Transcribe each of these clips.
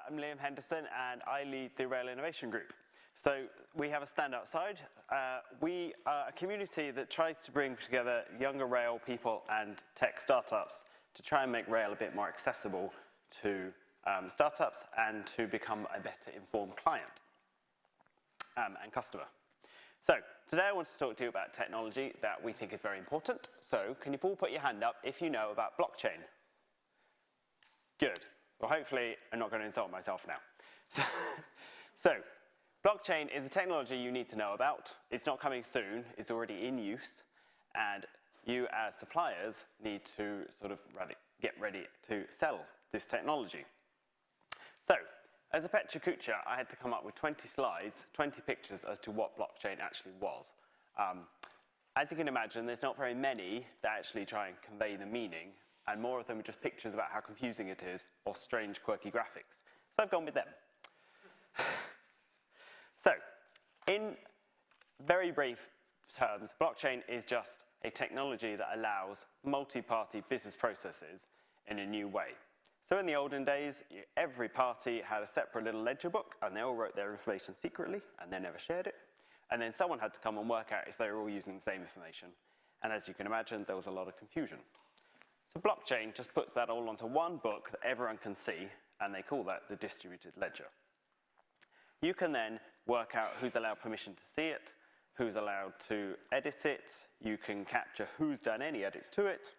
I'm Liam Henderson, and I lead the Rail Innovation Group. So we have a stand outside. We are a community that tries to bring together younger rail people and tech startups to try and make rail a bit more accessible to startups and to become a better informed client and customer. So today I want to talk to you about technology that we think is very important. So can you all put your hand up if you know about blockchain? Good. Well, hopefully I'm not going to insult myself now. So blockchain is a technology you need to know about. It's not coming soon. It's already in use. And you as suppliers need to sort of get ready to sell this technology. So as a Pecha Kucha, I had to come up with 20 slides, 20 pictures as to what blockchain actually was. As you can imagine, there's not very many that actually try and convey the meaning, and more of them are just pictures about how confusing it is or strange, quirky graphics. So I've gone with them. So, in very brief terms, blockchain is just a technology that allows multi-party business processes in a new way. So in the olden days, every party had a separate little ledger book, and they all wrote their information secretly, and they never shared it. And then someone had to come and work out if they were all using the same information. And as you can imagine, there was a lot of confusion. So blockchain just puts that all onto one book that everyone can see, and they call that the distributed ledger. You can then work out who's allowed permission to see it, who's allowed to edit it. You can capture who's done any edits to it.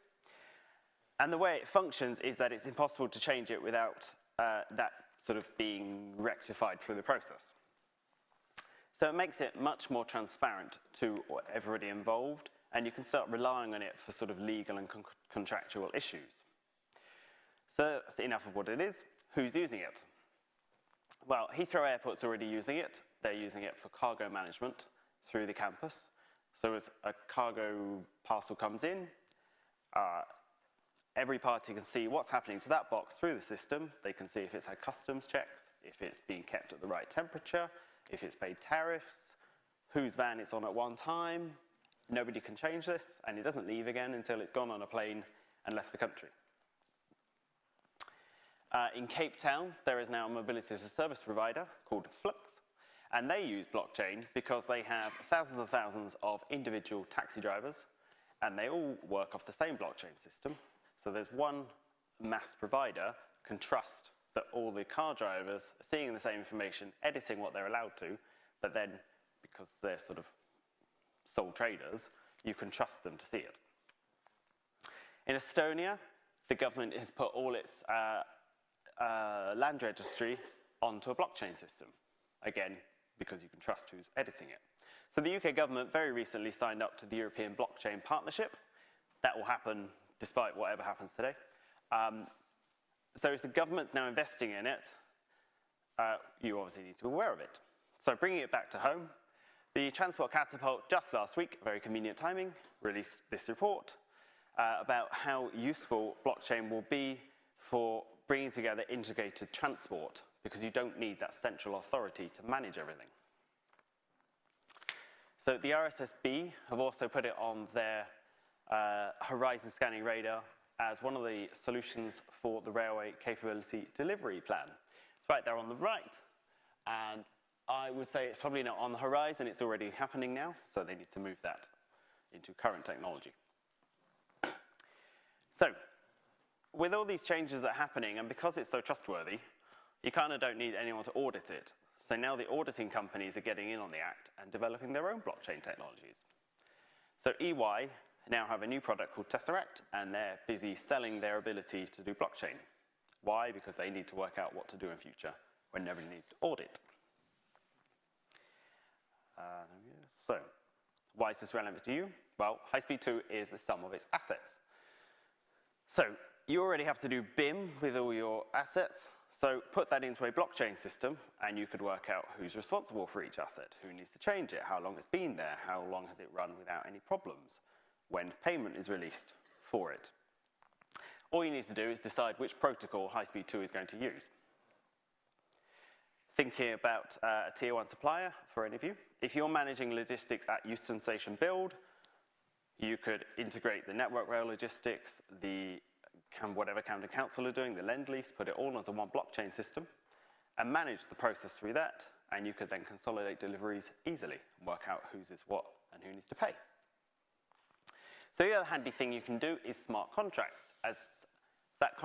And the way it functions is that it's impossible to change it without that sort of being rectified through the process. So it makes it much more transparent to everybody involved, and you can start relying on it for sort of legal and contractual issues. So that's enough of what it is. Who's using it? Well, Heathrow Airport's already using it. They're using it for cargo management through the campus. So as a cargo parcel comes in, every party can see what's happening to that box through the system. They can see if it's had customs checks, if it's being kept at the right temperature, if it's paid tariffs, whose van it's on at one time. Nobody can change this, and it doesn't leave again until it's gone on a plane and left the country. In Cape Town, there is now a mobility as a service provider called Flux, and they use blockchain because they have thousands and thousands of individual taxi drivers, and they all work off the same blockchain system. So there's one mass provider can trust that all the car drivers are seeing the same information, editing what they're allowed to, but then because they're sort of sole traders, you can trust them to see it. In Estonia, the government has put all its land registry onto a blockchain system, again, because you can trust who's editing it. So the UK government very recently signed up to the European Blockchain Partnership. That will happen despite whatever happens today. So if the government's now investing in it, you obviously need to be aware of it. So bringing it back to home, the Transport Catapult just last week, very convenient timing, released this report about how useful blockchain will be for bringing together integrated transport, because you don't need that central authority to manage everything. So the RSSB have also put it on their Horizon Scanning Radar as one of the solutions for the Railway Capability Delivery Plan. It's right there on the right, and I would say it's probably not on the horizon, it's already happening now, so they need to move that into current technology. So, with all these changes that are happening, and because it's so trustworthy, you kind of don't need anyone to audit it. So now the auditing companies are getting in on the act and developing their own blockchain technologies. So EY now have a new product called Tesseract, and they're busy selling their ability to do blockchain. Why? Because they need to work out what to do in future when nobody needs to audit. So, why is this relevant to you? Well, High-Speed 2 is the sum of its assets. So, you already have to do BIM with all your assets. So put that into a blockchain system, and you could work out who's responsible for each asset, who needs to change it, how long it's been there, how long has it run without any problems, when payment is released for it. All you need to do is decide which protocol High-Speed 2 is going to use. Thinking about a tier 1 supplier, for any of you, if you're managing logistics at Euston Station Build, you could integrate the Network Rail logistics, whatever Camden Council are doing, the Lend-Lease, put it all onto one blockchain system, and manage the process through that, and you could then consolidate deliveries easily and work out whose is what and who needs to pay. So the other handy thing you can do is smart contracts. As that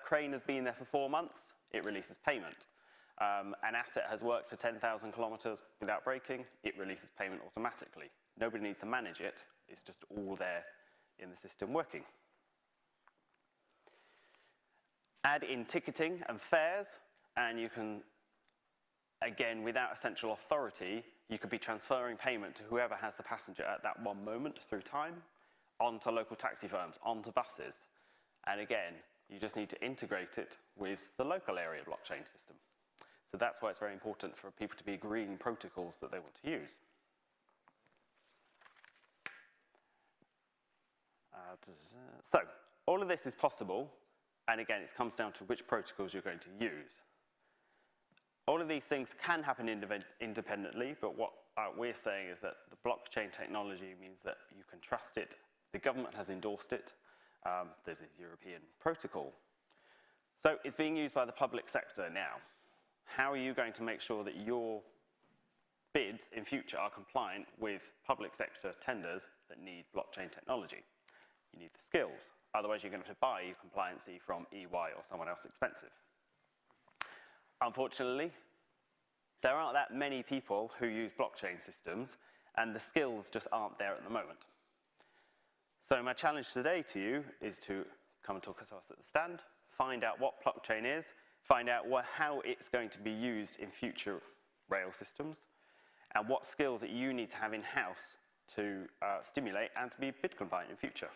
crane has been there for 4 months, it releases payment. An asset has worked for 10,000 kilometers without braking, it releases payment automatically. Nobody needs to manage it, it's just all there in the system working. Add in ticketing and fares, and you can, again, without a central authority, you could be transferring payment to whoever has the passenger at that one moment through time, onto local taxi firms, onto buses. And again, you just need to integrate it with the local area blockchain system. So that's why it's very important for people to be agreeing protocols that they want to use. So all of this is possible, and again, it comes down to which protocols you're going to use. All of these things can happen independently, but what we're saying is that the blockchain technology means that you can trust it. The government has endorsed it. There's a European protocol. So it's being used by the public sector now. How are you going to make sure that your bids in future are compliant with public sector tenders that need blockchain technology? You need the skills. Otherwise, you're going to have to buy your compliancy from EY or someone else expensive. Unfortunately, there aren't that many people who use blockchain systems, and the skills just aren't there at the moment. So my challenge today to you is to come and talk to us at the stand, find out what blockchain is, find out how it's going to be used in future rail systems, and what skills that you need to have in-house to stimulate and to be bid compliant in future.